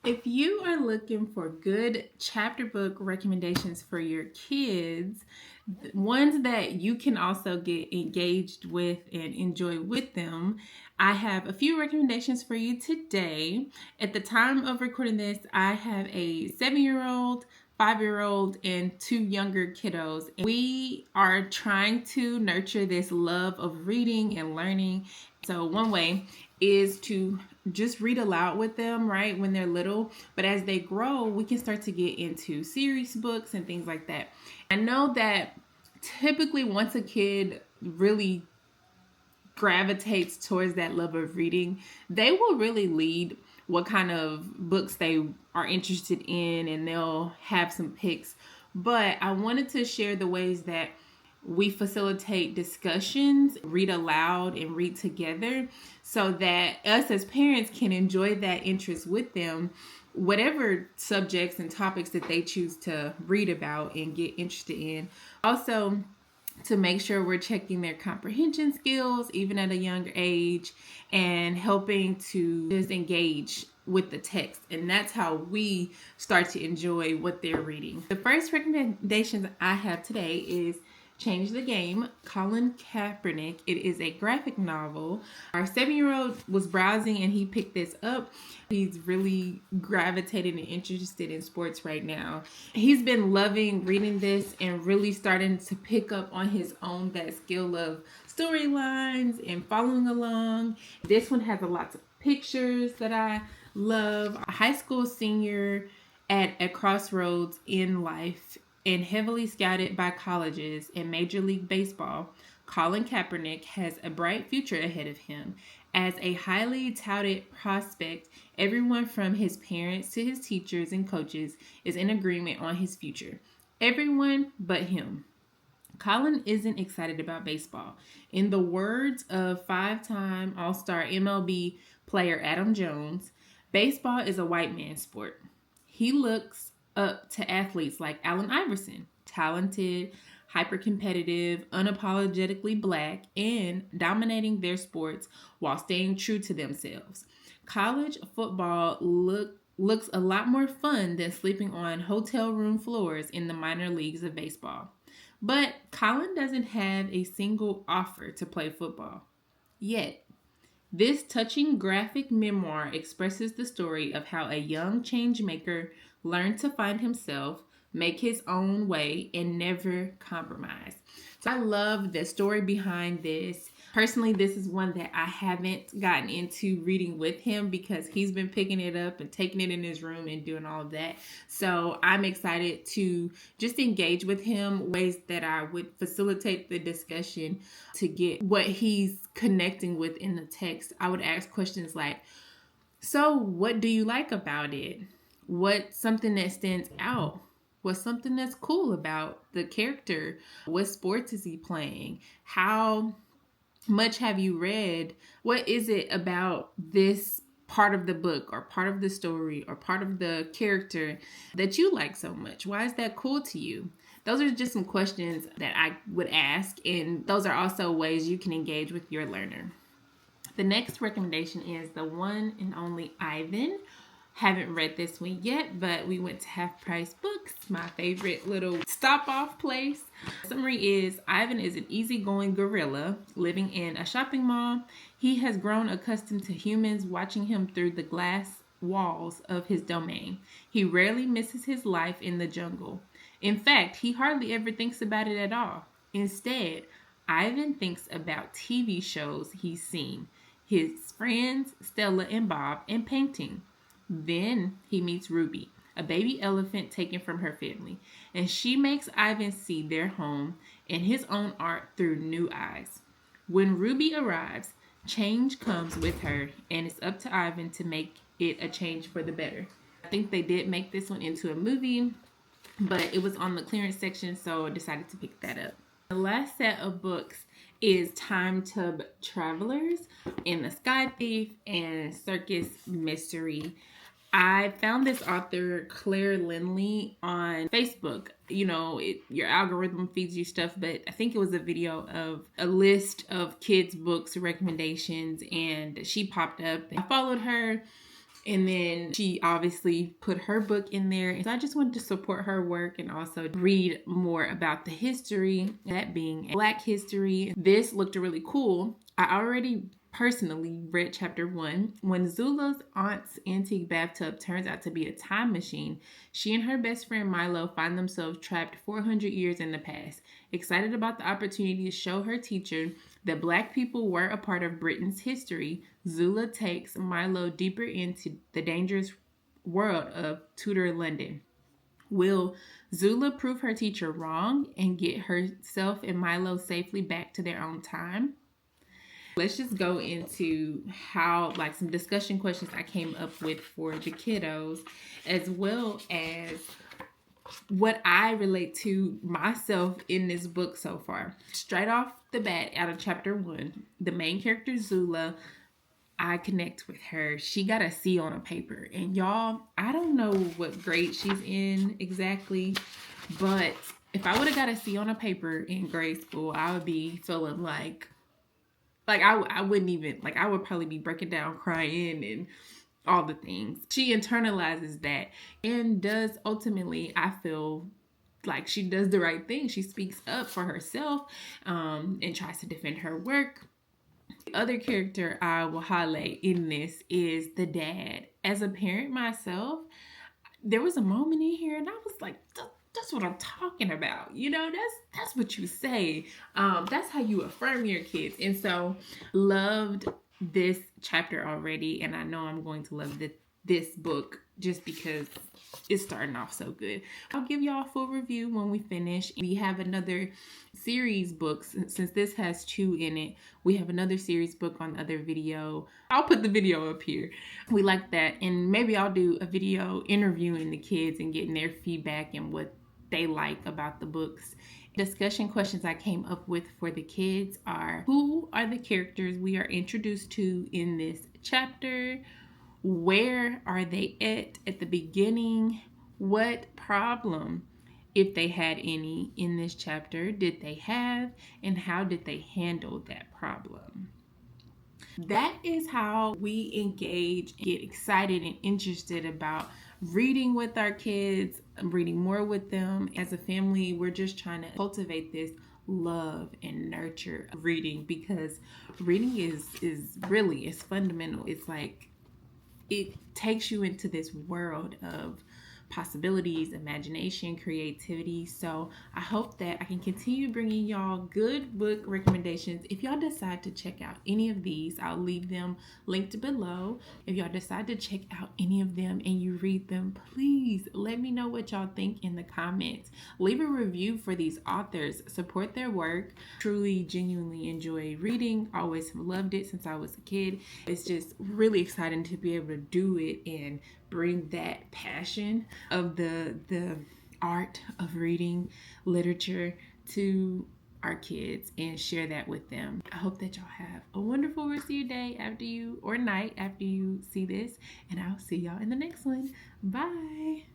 If you are looking for good chapter book recommendations for your kids, ones that you can also get engaged with and enjoy with them, I have a few recommendations for you today. At the time of recording this, I have a 7-year-old, 5-year-old, and 2 younger kiddos. We are trying to nurture this love of reading and learning. So one way is to just read aloud with them, right, when they're little. But as they grow, we can start to get into series books and things like that. I know that typically once a kid really gravitates towards that love of reading, they will really lead what kind of books they are interested in, and they'll have some picks. But I wanted to share the ways that we facilitate discussions, read aloud, and read together so that us as parents can enjoy that interest with them, whatever subjects and topics that they choose to read about and get interested in. Also, to make sure we're checking their comprehension skills even at a younger age and helping to just engage with the text. And that's how we start to enjoy what they're reading. The first recommendations I have today is Change the Game, Colin Kaepernick. It is a graphic novel. Our 7-year-old was browsing and he picked this up. He's really gravitated and interested in sports right now. He's been loving reading this and really starting to pick up on his own that skill of storylines and following along. This one has a lot of pictures that I love. A high school senior at a crossroads in life and heavily scouted by colleges in Major League Baseball, Colin Kaepernick has a bright future ahead of him. As a highly touted prospect, everyone from his parents to his teachers and coaches is in agreement on his future. Everyone but him. Colin isn't excited about baseball. In the words of 5-time All-Star MLB player Adam Jones, baseball is a white man's sport. He looks up to athletes like Allen Iverson, talented, hyper-competitive, unapologetically black, and dominating their sports while staying true to themselves. College football looks a lot more fun than sleeping on hotel room floors in the minor leagues of baseball. But Colin doesn't have a single offer to play football yet. This touching graphic memoir expresses the story of how a young change maker learned to find himself, make his own way, and never compromise. So I love the story behind this. Personally, this is one that I haven't gotten into reading with him because he's been picking it up and taking it in his room and doing all of that. So I'm excited to just engage with him, ways that I would facilitate the discussion to get what he's connecting with in the text. I would ask questions like, so what do you like about it? What's something that stands out? What's something that's cool about the character? What sports is he playing? How much have you read? What is it about this part of the book or part of the story or part of the character that you like so much? Why is that cool to you? Those are just some questions that I would ask, and those are also ways you can engage with your learner. The next recommendation is the one and only Ivan. Haven't read this one yet, but we went to Half Price Books, my favorite little stop-off place. The summary is, Ivan is an easygoing gorilla living in a shopping mall. He has grown accustomed to humans watching him through the glass walls of his domain. He rarely misses his life in the jungle. In fact, he hardly ever thinks about it at all. Instead, Ivan thinks about TV shows he's seen, his friends, Stella and Bob, and painting. Then he meets Ruby, a baby elephant taken from her family, and she makes Ivan see their home and his own art through new eyes. When Ruby arrives, change comes with her, and it's up to Ivan to make it a change for the better. I think they did make this one into a movie, but it was on the clearance section, so I decided to pick that up. The last set of books is Time Tub Travelers and The Sky Thief and Circus Mystery. I found this author, Claire Lindley, on Facebook. You know, your algorithm feeds you stuff, but I think it was a video of a list of kids' books recommendations, and she popped up. I followed her, And then she obviously put her book in there. And so I just wanted to support her work and also read more about the history, that being Black history. This looked really cool. I already personally read chapter 1. When Zula's aunt's antique bathtub turns out to be a time machine, she and her best friend Milo find themselves trapped 400 years in the past. Excited about the opportunity to show her teacher that Black people were a part of Britain's history, Zula takes Milo deeper into the dangerous world of Tudor London. Will Zula prove her teacher wrong and get herself and Milo safely back to their own time? Let's just go into how, like, some discussion questions I came up with for the kiddos, as well as what I relate to myself in this book so far. Straight off the bat, out of chapter 1, the main character Zula, I connect with her. She got a C on a paper. And y'all, I don't know what grade she's in exactly, but if I would have got a C on a paper in grade school, I would be feeling like I wouldn't even, like, I would probably be breaking down crying and all the things. She internalizes that and does ultimately, I feel like she does the right thing. She speaks up for herself and tries to defend her work. The other character I will highlight in this is the dad. As a parent myself, there was a moment in here and I was like, that's what I'm talking about. You know, that's what you say. That's how you affirm your kids. And so loved this chapter already. And I know I'm going to love this book just because it's starting off so good. I'll give y'all a full review when we finish. We have another series book. Since this has 2 in it, we have another series book on the other video. I'll put the video up here. We like that. And maybe I'll do a video interviewing the kids and getting their feedback and what they like about the books. Discussion questions I came up with for the kids are: who are the characters we are introduced to in this chapter? Where are they at the beginning? What problem, if they had any, in this chapter did they have, and how did they handle that problem? That is how we engage, get excited and interested about reading with our kids, reading more with them. As a family, we're just trying to cultivate this love and nurture reading, because reading is really, it's fundamental. It's like, it takes you into this world of possibilities, imagination, creativity. So I hope that I can continue bringing y'all good book recommendations. If y'all decide to check out any of these, I'll leave them linked below. If y'all decide to check out any of them and you read them, please let me know what y'all think in the comments. Leave a review for these authors. Support their work. Truly, genuinely enjoy reading. Always have loved it since I was a kid. It's just really exciting to be able to do it and bring that passion of the art of reading literature to our kids and share that with them. I hope that y'all have a wonderful rest of your day or night after you see this, and I'll see y'all in the next one. Bye.